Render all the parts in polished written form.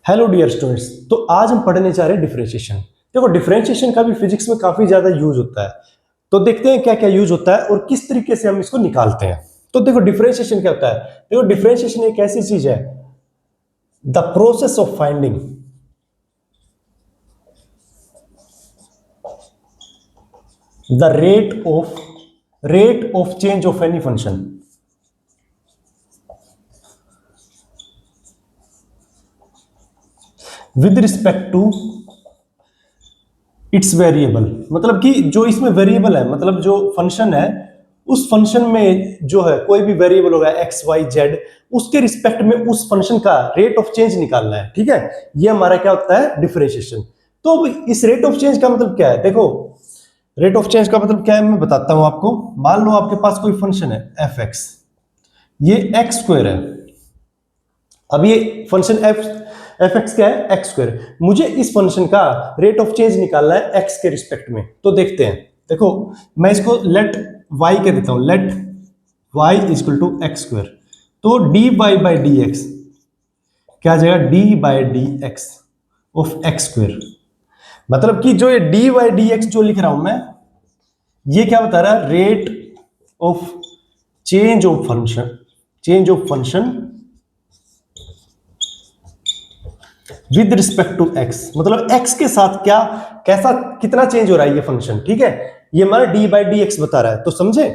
Hello dear students. तो आज हम पढ़ने जा रहे हैं डिफरेंशिएशन। देखो, डिफरेंशिएशन का भी फिजिक्स में काफी ज्यादा यूज होता है। तो देखते हैं क्या क्या यूज होता है और किस तरीके से हम इसको निकालते हैं। तो देखो, डिफरेंशिएशन क्या होता है। देखो, डिफरेंशिएशन एक ऐसी चीज है, the process of finding the rate of change of any function with respect to its variable. मतलब कि जो इसमें वेरिएबल है, मतलब जो फंक्शन है, उस फंक्शन में जो है कोई भी वेरिएबल होगा एक्स वाई जेड, उसके रिस्पेक्ट में उस फंक्शन का रेट ऑफ चेंज निकालना है। ठीक है, ये हमारा क्या होता है, डिफरेंशिएशन। तो इस रेट ऑफ चेंज का मतलब क्या है। देखो, रेट ऑफ चेंज का मतलब क्या है, मैं बताता हूं आपको। मान लो आपके पास कोई फंक्शन है एफ एक्स, ये एक्स स्क्वायर है। अब ये फंक्शन एफ एक्स क्या है, एक्स स्क्वायर। मुझे इस फंक्शन का रेट ऑफ चेंज निकालना है एक्स के रिस्पेक्ट में। तो देखते हैं। देखो, मैं इसको लेट वाई कह देता हूं, let Y equal to X square. तो D Y by D X क्या आ जाएगा, D by D x of X square. मतलब कि जो ये डी वाई डी एक्स जो लिख रहा हूं मैं, ये क्या बता रहा है, rate of change of function with respect to x. मतलब एक्स के साथ क्या, कैसा, कितना चेंज हो रहा है ये फंक्शन। ठीक है, ये हमारा डी बाई डी एक्स बता रहा है। तो समझे।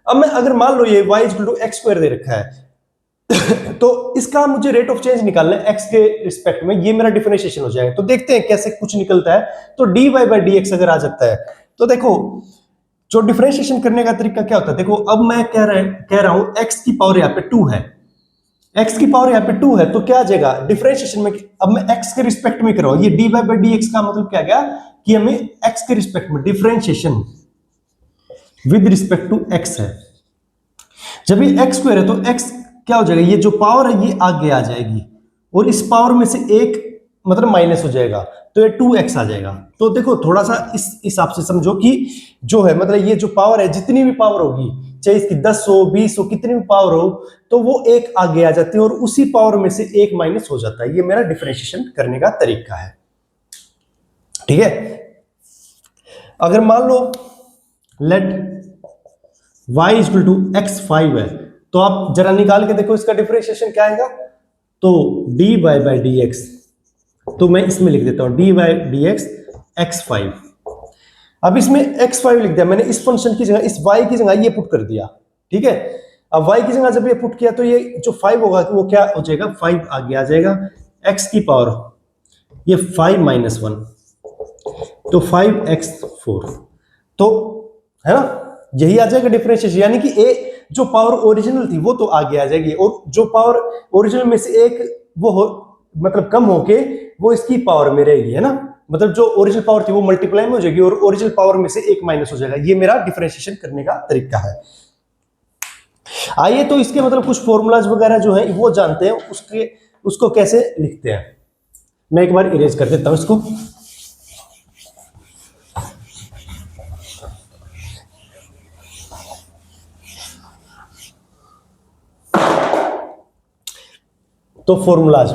अब मैं अगर मान लो ये Y equal to X square दे रखा है तो इसका मुझे रेट ऑफ चेंज निकालना है एक्स के रिस्पेक्ट में, ये मेरा डिफरेंशिएशन हो जाएगा। तो देखते हैं कैसे कुछ निकलता है। तो D Y by D x अगर आ जाता है तो देखो, जो डिफरेंशिएशन करने का तरीका क्या होता है। देखो, अब मैं कह रहा हूं एक्स की पावर यहाँ पे 2 है, एक्स की पावर यहाँ पे 2 है। तो क्या आ जाएगा डिफरेंशिएशन में, अब मैं एक्स के रिस्पेक्ट में कर रहा हूं। ये d Y by D x का मतलब क्या गया कि हमें एक्स के रिस्पेक्ट में differentiation with respect to x है। जब ये एक्स स्क्वायर है तो एक्स क्या हो जाएगा, ये जो पावर है ये आगे आ जाएगी और इस पावर में से एक मतलब माइनस हो जाएगा, तो ये 2x आ जाएगा। तो देखो, थोड़ा सा इस हिसाब से समझो कि जो है, मतलब ये जो पावर है, जितनी भी पावर होगी, चाहे इसकी 10 हो 20 हो, कितनी भी पावर हो, तो वो एक आगे आ जाती है और उसी पावर में से एक माइनस हो जाता है। ये मेरा डिफरेंशिएशन करने का तरीका है। ठीक है, अगर मान लो let y equal to x5 है, तो आप जरा निकाल के देखो इसका डिफरेंशिएशन क्या आएगा। तो dy बाई डी एक्स, तो मैं इसमें लिख देता हूं dy by D x x5। अब इसमें x5 लिख दिया मैंने, इस फंक्शन की जगह, इस y की जगह ये पुट कर दिया। ठीक है, अब y की जगह जब ये पुट किया तो ये जो 5 होगा वो क्या हो जाएगा, 5 आगे आ जाएगा, x की पावर ये 5 माइनस 1, तो 5x4। तो है ना, यही आ जाएगा डिफरेंशिएशन। यानी कि a जो पावर ओरिजिनल थी वो तो आगे आ जाएगी, और जो पावर ओरिजिनल में से एक वो मतलब कम होके वो इसकी पावर में रहेगी, है ना। मतलब जो ओरिजिनल पावर थी वो मल्टीप्लाई में हो जाएगी और ओरिजिनल पावर में से एक माइनस हो जाएगा। ये मेरा डिफरेंशिएशन करने का तरीका है। आइए तो इसके मतलब कुछ फॉर्मूलाज वगैरह जो है वो जानते हैं, उसको कैसे लिखते हैं। मैं एक बार इरेज कर देता हूं इसको। तो फॉर्मूलाज,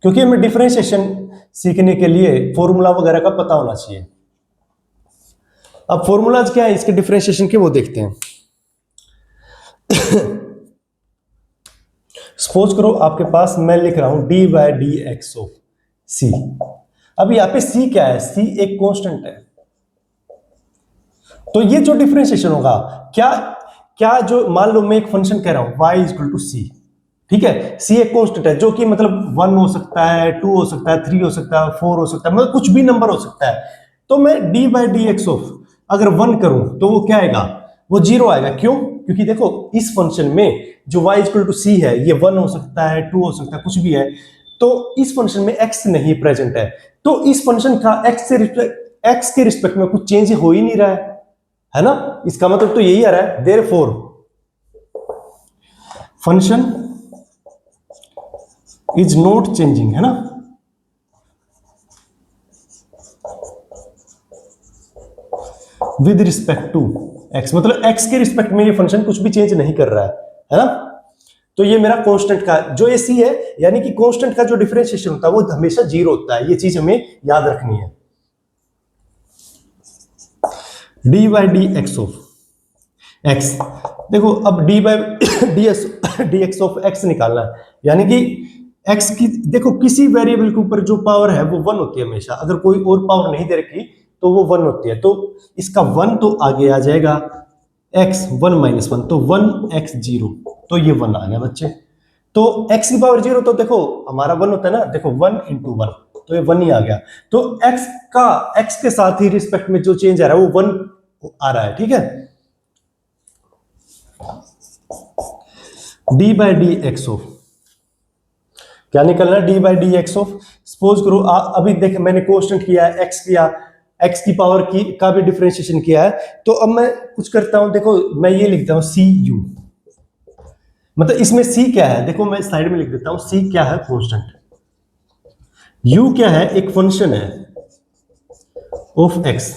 क्योंकि हमें डिफरेंशिएशन सीखने के लिए फॉर्मूला वगैरह का पता होना चाहिए। अब फॉर्मूलाज क्या है इसके डिफरेंशिएशन के, वो देखते हैं। सपोज करो आपके पास मैं लिख रहा हूं D by D x of C. अब यहाँ पे सी क्या है, सी एक कांस्टेंट है। तो ये जो डिफरेंशिएशन होगा, क्या क्या जो, मान लो मैं एक फंक्शन कह रहा हूं y इक्वल टू सी। ठीक है, सी एक कांस्टेंट है जो कि मतलब 1 हो सकता है, 2 हो सकता है, 3 हो सकता है, 4 हो सकता है, मतलब कुछ भी नंबर हो सकता है। तो मैं D by D x of अगर 1 करूं तो वो क्या आएगा, वो 0 आएगा। क्यों, क्योंकि देखो इस फंक्शन में जो y इक्वल टू सी है, ये 1 हो सकता है, 2 हो सकता है, कुछ भी है। तो इस फंक्शन में x नहीं प्रेजेंट है, तो इस फंक्शन का x के रिस्पेक्ट में कुछ चेंज हो ही नहीं रहा है ना। इसका मतलब तो यही आ रहा है, therefore function is not changing, है ना। विद रिस्पेक्ट टू एक्स, मतलब एक्स के रिस्पेक्ट में ये फंक्शन कुछ भी चेंज नहीं कर रहा है ना। तो ये मेरा कांस्टेंट का जो ये सी है, यानी कि कांस्टेंट का जो डिफरेंशिएशन होता है वो हमेशा जीरो होता है, ये चीज हमें याद रखनी है। D by D x of x, देखो अब D by D x of x निकालना है, यानी कि एक्स की देखो किसी वेरिएबल के ऊपर जो पावर है वो 1 होती है हमेशा, अगर कोई और पावर नहीं दे रखी तो वो 1 होती है, तो इसका 1 तो आगे आ जाएगा x 1 माइनस 1, तो 1x 0, तो ये 1 आ गया बच्चे। तो x की पावर 0 तो देखो हमारा 1 होता है ना, देखो 1 इंटू 1, तो ये 1 ही आ गया। तो x के साथ ही रिस्पेक्ट में जो चेंज आ रहा है वो 1 आ रहा है, ठीक है। D by D x of क्या निकलना, D by D x of, suppose करो अभी देख मैंने कांस्टेंट किया है एक्स किया, एक्स की पावर की का भी डिफरेंशिएशन किया है, तो अब मैं कुछ करता हूं, देखो मैं ये लिखता हूं सी यू, मतलब इसमें सी क्या है, देखो मैं साइड में लिख देता हूं, सी क्या है कांस्टेंट, यू क्या है एक फंक्शन है ऑफ एक्स,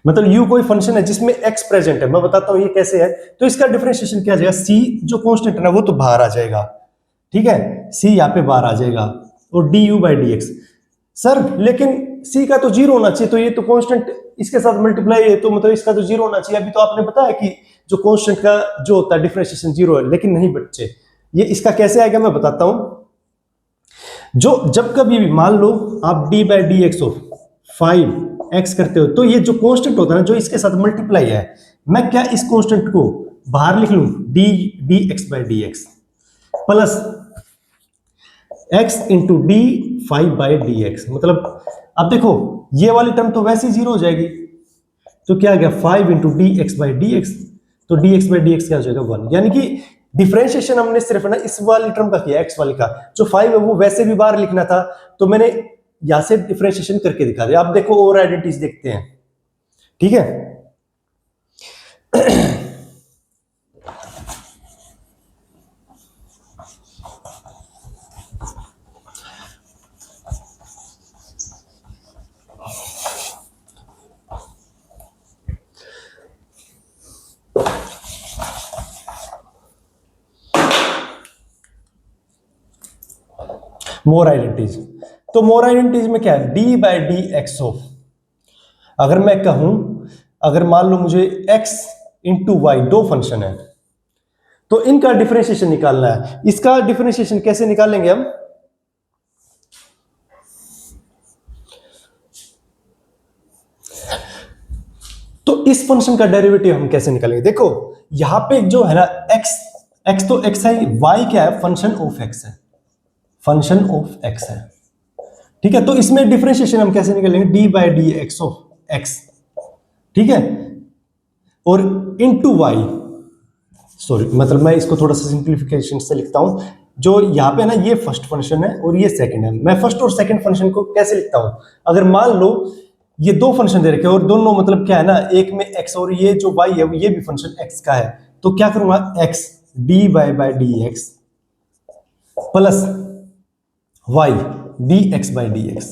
मतलब यू कोई फंक्शन है जिसमें एक्स प्रेजेंट है, मैं बताता हूं ये कैसे है। तो इसका डिफरेंशिएशन क्या आ जाएगा, सी जो कांस्टेंट है ना वो तो बाहर आ जाएगा, ठीक है, सी यहाँ पे बाहर आ जाएगा, और D u by D x. Sir लेकिन सी का तो 0 होना चाहिए, तो ये तो कांस्टेंट इसके साथ मल्टीप्लाई है, तो मतलब इसका तो 0 होना चाहिए। अभी तो आपने बताया कि जो कांस्टेंट का जो होता है डिफरेंशिएशन 0 है, लेकिन नहीं बच्चे, ये इसका कैसे आएगा मैं बताता हूं। जो जब कभी भी मान लो आप D by D x of 5x करते हो, तो ये जो कांस्टेंट होता है ना जो इसके साथ मल्टीप्लाई है, मैं क्या इस कांस्टेंट को बाहर लिख लूं, D X by D x plus x into D 5 by D x, मतलब अब देखो ये वाली टर्म तो वैसे ही 0 हो जाएगी, तो क्या आ गया 5 into D X by D X, तो D X by D X क्या हो जाएगा 1, यानी कि डिफरेंशिएशन हमने सिर्फ ना इस वाली टर्म का किया, एक्स वाली का, जो 5 है वो वैसे भी बाहर लिखना था, तो मैंने यहां से डिफरेंशिएशन करके दिखा दिया। अब देखो और आइडेंटिटीज देखते हैं, ठीक है। मोर आइडेंटिटीज, तो मोर आइडेंटिटीज में क्या है, D by D x of, अगर मैं कहूं, अगर मान लो मुझे x इंटू वाई दो फंक्शन है, तो इनका डिफरेंशिएशन निकालना है। इसका डिफरेंशिएशन कैसे निकालेंगे हम, तो इस फंक्शन का डेरिवेटिव हम कैसे निकालेंगे, देखो यहां पे जो है ना x तो x है, y क्या है, फंक्शन ऑफ x है, फंक्शन ऑफ x है, ठीक है। तो इसमें डिफरेंशिएशन हम कैसे निकालेंगे, D by D x of x, ठीक है, और इनटू y, सॉरी मतलब मैं इसको थोड़ा सा सिंप्लीफिकेशन से लिखता हूं, जो यहाँ पे ना ये फर्स्ट फंक्शन है और ये सेकंड है, मैं फर्स्ट और सेकंड फंक्शन को कैसे लिखता हूं, अगर मान लो ये दो फंक्शन दे रखे और दोनों मतलब क्या है ना, एक में x और ये जो y है ये भी फंक्शन x का है, तो क्या करूंगा, x D by D x plus y D X by D x,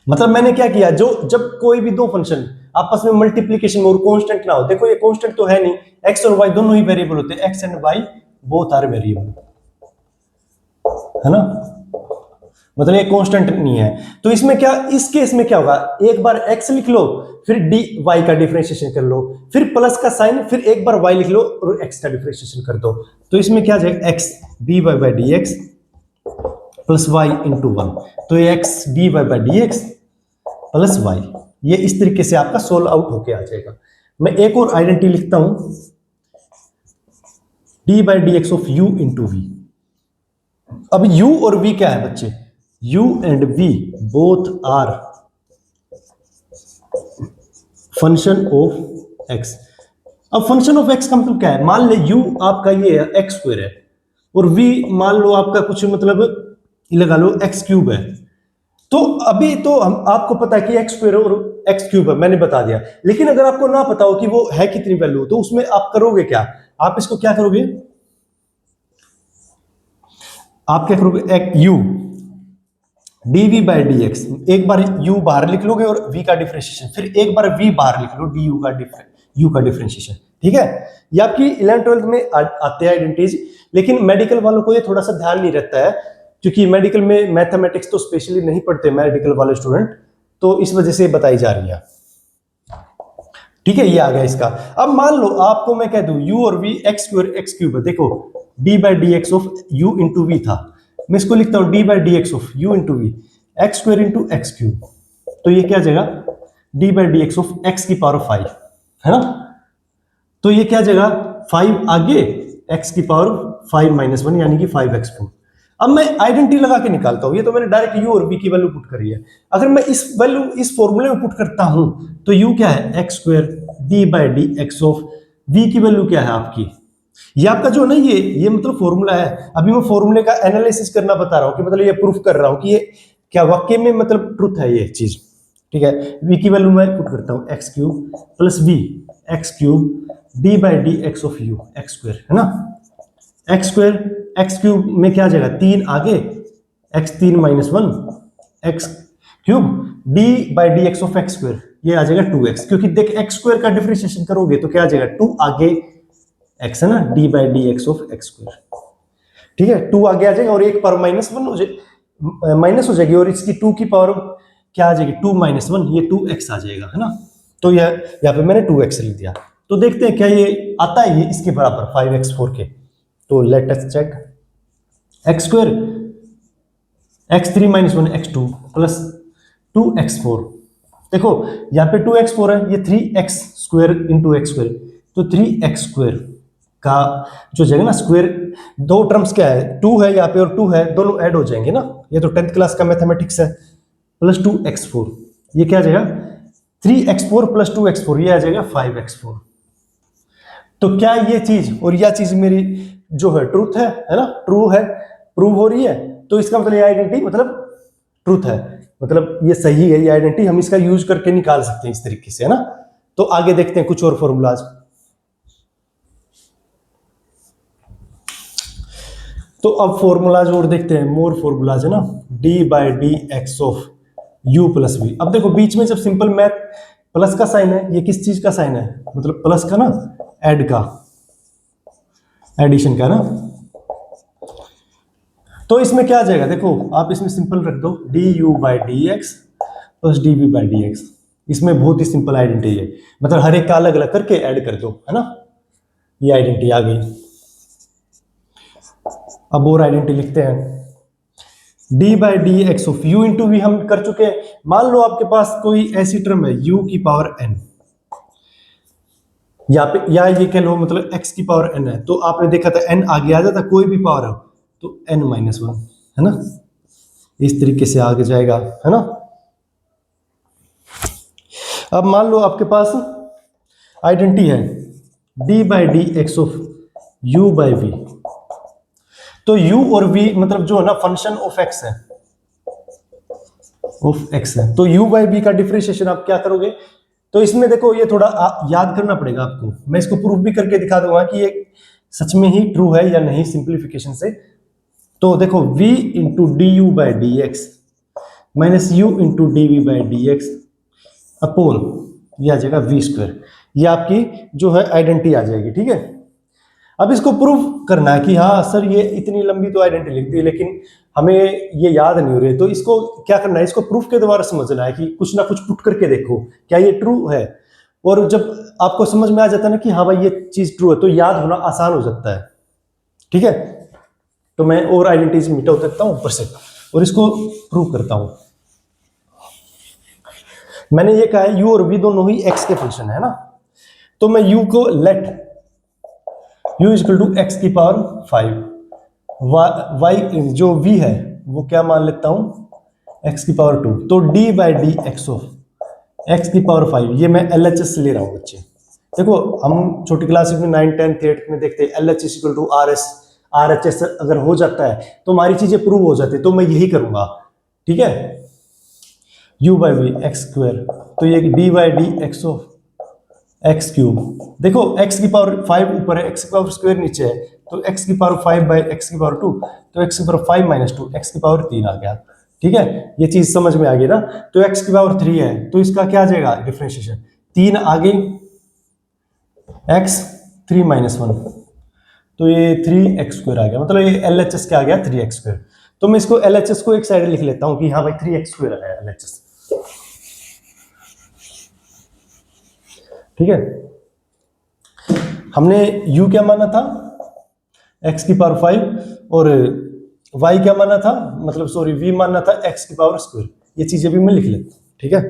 मतलब मैंने क्या किया, जो जब कोई भी दो फंक्शन आपस में मल्टीप्लीकेशन में और कांस्टेंट ना हो, देखो ये कांस्टेंट तो है नहीं, x और y दोनों ही वेरिएबल होते हैं, x and y both are variable, है ना, मतलब ये कांस्टेंट नहीं है। तो इसमें क्या, इस केस में क्या होगा, एक बार x लिख लो, फिर dy का डिफरेंशिएशन कर लो, फिर प्लस का साइन, फिर एक बार y लिख लो और x का डिफरेंशिएशन कर दो, तो इसमें क्या आ जाएगा, x dy by D x plus y into 1, तो ये x dy by D x plus y, ये इस तरीके से आपका सोल्व आउट होके आ जाएगा। मैं एक और आइडेंटिटी लिखता हूं, D by D x of u into v। अब u और v क्या है बच्चे, u and v both are function of x। अब फंक्शन ऑफ x का मतलब क्या है, मान ले u आपका ये है x स्क्वायर है, और v मान लो आपका कुछ मतलब लगा लो x क्यूब है, तो अभी तो हम आपको पता है कि x स्क्वायर और x क्यूब है, मैंने बता दिया, लेकिन अगर आपको ना पता हो कि वो है कितनी वैल्यू, तो उसमें आप करोगे क्या, आप इसको क्या करोगे, आप क्या करोगे, एक u dv by D x, एक बार u बाहर लिख लोगे और v का डिफरेंशिएशन, फिर एक बार v बाहर लिख लो, du का u का डिफरेंशिएशन, ठीक है। ये आपकी 11th 12th में आते हैं आइडेंटिटीज। लेकिन मेडिकल वालों को ये थोड़ा सा ध्यान नहीं रहता है, क्योंकि मेडिकल में मैथमेटिक्स तो स्पेशली नहीं पढ़ते मेडिकल वाले स्टूडेंट, तो इस वजह से बताई जा रही है। ठीक है, ये आ गया इसका। अब मान लो आपको मैं कह दूं u और v x square x cube है, देखो d by D x of u into v था, मैं इसको लिखता हूं d by D x of u into v x square into x cube, तो ये क्या आ जाएगा d by D x of x की पावर 5, है ना। तो ये क्या आ जाएगा 5 आगे x की पावर 5 माइनस 1 यानी कि 5x4। अब मैं आइडेंटिटी लगा के निकालता हूं, ये तो मैंने डायरेक्ट u और v की वैल्यू पुट करी है। अगर मैं इस वैल्यू इस फॉर्मूले में पुट करता हूं तो u क्या है x square d by D x of v की वैल्यू क्या है आपकी, ये आपका जो ना ये मतलब फॉर्मूला है। अभी मैं फॉर्मूले का एनालिसिस करना बता रहा हूं कि मतलब ये प्रूफ कर रहा हूं कि ये क्या वाकई में मतलब ट्रुथ है ये चीज। ठीक है, v की वैल्यू मैं पुट करता हूं x cube plus v x cube d by D x of u x square, है ना। एक्स स्क्वायर एक्स क्यूब में क्या आ जाएगा 3 आगे x 3 minus 1 x cube d by D x of X square, ये आ जाएगा 2x, क्योंकि देख एक्स स्क्वायर का डिफरेंशिएशन करोगे तो क्या आ जाएगा 2 आगे x है ना d by D x of X square. ठीक है, 2 आगे आ जाएगा और एक पावर माइनस 1 हो जाए माइनस हो जाएगी, और इसकी 2 की पावर क्या आ जाएगी 2 माइनस 1, ये 2x आ जाएगा, है ना। तो यह यहाँ पे मैंने 2x लिख दिया। तो देखते हैं क्या ये आता है ये इसके बराबर 5x4 के। तो let us check x square x3 minus 1 x2 plus 2x4, देखो यहाँ पे 2x4 है, ये 3x square into x square, तो 3x स्क्वायर का जो जगह ना स्क्वायर, दो टर्म्स क्या है 2 है यहाँ पे और 2 है, दोनों ऐड हो जाएंगे ना, ये तो 10th क्लास का मैथमेटिक्स है। प्लस 2x4, ये क्या आ जाएगा 3x4 प्लस 2x4, ये आ जाएगा 5x4। तो क्या ये चीज और यह चीज मेरी जो है ट्रूथ है ना, ट्रू है, प्रूव हो रही है, तो इसका मतलब ये आइडेंटिटी मतलब ट्रूथ है, मतलब ये सही है, ये आइडेंटिटी हम इसका यूज करके निकाल सकते हैं इस तरीके से, है ना। तो आगे देखते हैं कुछ और फॉर्मूलाज। तो अब फॉर्मूलाज और देखते हैं, मोर फॉर्मूलाज है ना, d by D x of u plus v. अब देखो बीच में जब सिंपल मैथ प्लस का साइन है, ये किस चीज का साइन है, मतलब प्लस का ना, ऐड का, एडिशन का ना। तो इसमें क्या आ जाएगा, देखो आप इसमें सिंपल रख दो d u by D x plus d v by D x, इसमें बहुत ही सिंपल आइडेंटिटी है, मतलब हर एक का अलग अलग करके ऐड कर दो, है ना, ये आइडेंटिटी आ गई। अब और आइडेंटिटी लिखते हैं d by D x of u into v हम कर चुके हैं। मान लो आपके पास कोई ऐसी टर्म है u की पावर n, या पे या ये कह लो मतलब x की पावर n है, तो आपने देखा था n आगे आ जाता, कोई भी पावर हो तो n माइनस 1, है ना, इस तरीके से आगे जाएगा, है ना। अब मान लो आपके पास आइडेंटिटी है d by D x of u by v, तो u और v मतलब जो है ना फंक्शन ऑफ x है, ऑफ x है, तो u बाई v का डिफरेंशिएशन आप क्या करोगे, तो इसमें देखो ये थोड़ा याद करना पड़ेगा आपको, मैं इसको प्रूफ भी करके दिखा दूंगा कि ये सच में ही ट्रू है या नहीं सिंप्लीफिकेशन से। तो देखो v into d u by D x minus u into d v by D x upon ये आ जाएगा वी स्क्वायर, ये आपकी जो है आइडेंटिटी आ जाएगी। ठीक है, अब इसको प्रूफ करना है कि हाँ सर ये इतनी लंबी तो आइडेंटिटी लिख दी लेकिन हमें ये याद नहीं हो रही, तो इसको क्या करना है, इसको प्रूफ के द्वारा समझना है कि कुछ ना कुछ पुट करके देखो क्या ये ट्रू है, और जब आपको समझ में आ जाता है ना कि हाँ भाई ये चीज ट्रू है तो याद होना आसान हो जाता है। ठीक है, तो मैं और आइडेंटिटीज मिटा देता हूं ऊपर से और इसको प्रूव करता हूं। मैंने ये कहा है u और v दोनों ही x के फंक्शन है ना, तो मैं u को let u equal to x की पावर 5, y जो v है वो क्या मान लेता हूं x की पावर 2, तो d by D x of x की पावर 5, ये मैं LHS ले रहा हूं बच्चे। देखो हम छोटी क्लास में 9, 10, 8 में देखते हैं LHS equal to RS, RHS अगर हो जाता है तो हमारी चीजें प्रूव हो जाती है, तो मैं यही करूंगा। ठीक है, u by v x square, तो ये d by D x of x cube, देखो x की पावर 5 ऊपर है, x की पावर स्क्वायर नीचे है, तो x की पावर 5 बाई x की पावर 2, तो x की पावर 5 माइनस 2, x की पावर 3 आ गया। ठीक है, ये चीज समझ में आ गई ना, तो x की पावर 3 है तो इसका क्या आ जाएगा डिफरेंशिएशन, 3 आगे x 3 माइनस 1, तो ये 3x² आ गया, मतलब ये LHS क्या आ गया 3x²। तो मैं इसको LHS को एक साइड लिख लेता हूं कि हाँ भाई 3x² है LHS, ठीक है। हमने u क्या माना था x⁵ और y क्या माना था, मतलब सॉरी v माना था x²। ये चीजें भी मैं लिख लेता हूं, ठीक है,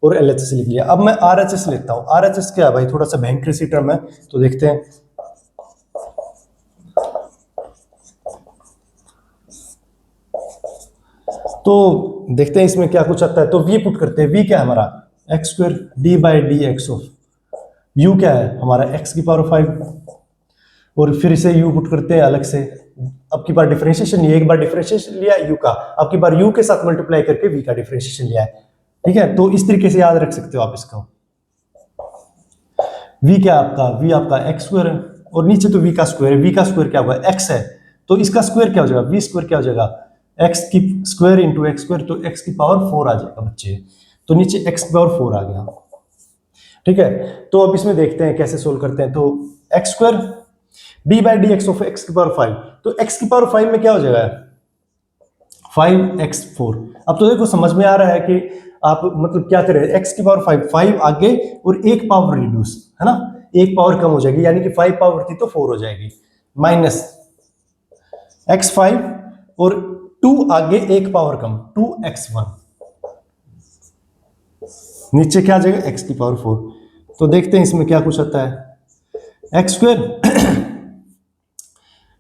और LHS लिख लिया। अब मैं RHS लेता हूं। RHS क्या है भाई, थोड़ा सा भयंकर सी टर्म है, तो देखते हैं। तो देखते हैं इसमें क्या कुछ आता है। तो v पुट करते हैं। v क्या है हमारा x² d/dx ऑफ u क्या है हमारा x⁵, और फिर इसे u पुट करते हैं अलग से। अब की बार डिफरेंशिएशन, ये एक बार डिफरेंशिएशन लिया u का, अब की बार u के साथ मल्टीप्लाई करके v का डिफरेंशिएशन लिया है, ठीक है। तो इस तरीके से याद रख सकते हो आप इसको। v क्या आपका, v आपका x² है, और नीचे तो v का स्क्वायर है। v का स्क्वायर क्या होगा, x है, तो इसका स्क्वायर क्या हो जाएगा, v² क्या हो जाएगा x² इंटू x², तो x⁴ आ जाएगा बच्चे। तो नीचे x⁴ आ गया, ठीक है। तो अब इसमें देखते हैं कैसे सोल्व करते हैं। तो x² d/dx ऑफ x⁵, तो x⁵ में क्या हो जाएगा 5x4। अब तो देखो समझ में आ रहा है कि आप मतलब क्या करें, x⁵ 5 आगे और एक पावर रिड्यूस, है ना, एक पावर कम हो जाएगी, यानी कि 5 पावर थी तो 4 हो जाएगी, माइनस x5 और 2 आगे एक पावर कम 2x1, नीचे क्या आ जाएगा x⁴। तो देखते हैं इसमें क्या कुछ आता है। x²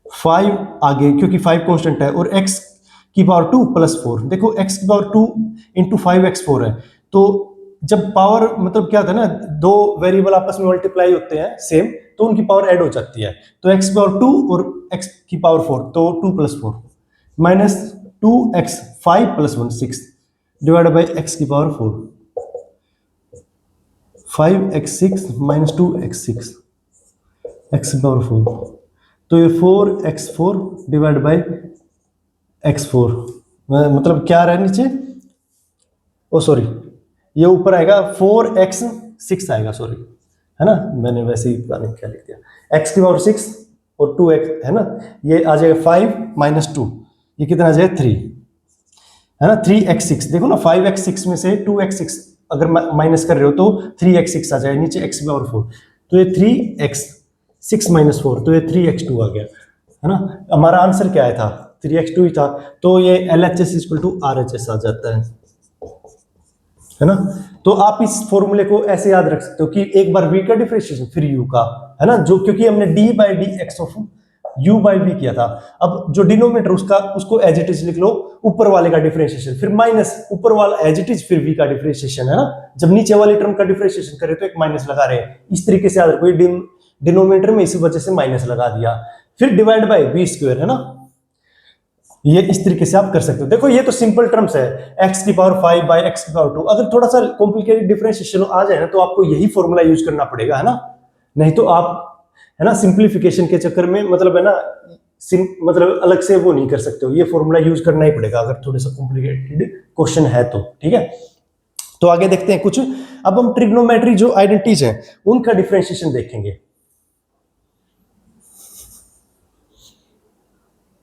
5 आगे, क्योंकि 5 कांस्टेंट है, और x⁴ प्लस 4। देखो x⁴ इंटू 5x4 है, तो जब पावर मतलब क्या था ना, दो वेरिएबल आपस में मल्टीप्लाई होते हैं सेम, तो उनकी पावर ऐड हो जाती है। तो x⁴ और x⁴, तो 2 + 4 minus 2x5 + 1 6 divided by x⁴, 5x6 minus 2x6 x⁴, तो ये 4x4 डिवाइड बाई x4, मतलब क्या रहा है नीचे, ओ सॉरी ये ऊपर आएगा 4x6 आएगा, सॉरी, है ना, मैंने वैसे ही पता नहीं क्या लिख दिया, x⁴ और 2x, है ना, ये आ जाएगा 5 - 2, ये कितना आ जाएगा 3, है ना, 3x6। देखो ना 5x6 में से 2x6 अगर माइनस कर रहे हो तो 3x6 आ जाएगा, नीचे x⁴, तो ये 3x6 - 4, तो ये 3x2 आ गया, है ना। हमारा आंसर क्या आया था 3x2 ही था, तो ये LHS = RHS आ जाता है ना। तो आप इस फॉर्मूले को ऐसे याद रख सकते हो कि एक बार v का डिफरेंशिएशन फिर u का, है ना, जो क्योंकि हमने d/dx ऑफ u/v किया था। अब जो डिनोमिनेटर उसका उसको एज इट इज लिख लो, ऊपर वाले का डिफरेंशिएशन फिर माइनस ऊपर वाला एज इट इज, फिर v का डिफरेंशिएशन, है ना। जब नीचे वाली टर्म का डिफरेंशिएशन करे तो एक माइनस लगा रहे हैं, इस तरीके से याद रखो। डिनोमिनेटर में इसी वजह से माइनस लगा दिया, फिर डिवाइड बाय v², है ना। ये इस तरीके से आप कर सकते हो। देखो ये तो सिंपल टर्म्स है, x⁵ बाय x⁵2। अगर थोड़ा सा कॉम्प्लिकेटेड डिफरेंशिएशन आ जाए ना, तो आपको यही फॉर्मूला यूज करना पड़ेगा, है ना, नहीं तो आप, है ना, सिंप्लीफिकेशन के चक्कर में मतलब, है ना, मतलब अलग से वो नहीं कर सकते हो, ये फॉर्मूला यूज करना ही पड़ेगा अगर थोड़ा सा कॉम्प्लिकेटेड क्वेश्चन है तो, ठीक है। तो आगे देखते हैं कुछ। अब हम ट्रिग्नोमेट्री जो आइडेंटिटीज हैं उनका डिफरेंशिएशन देखेंगे।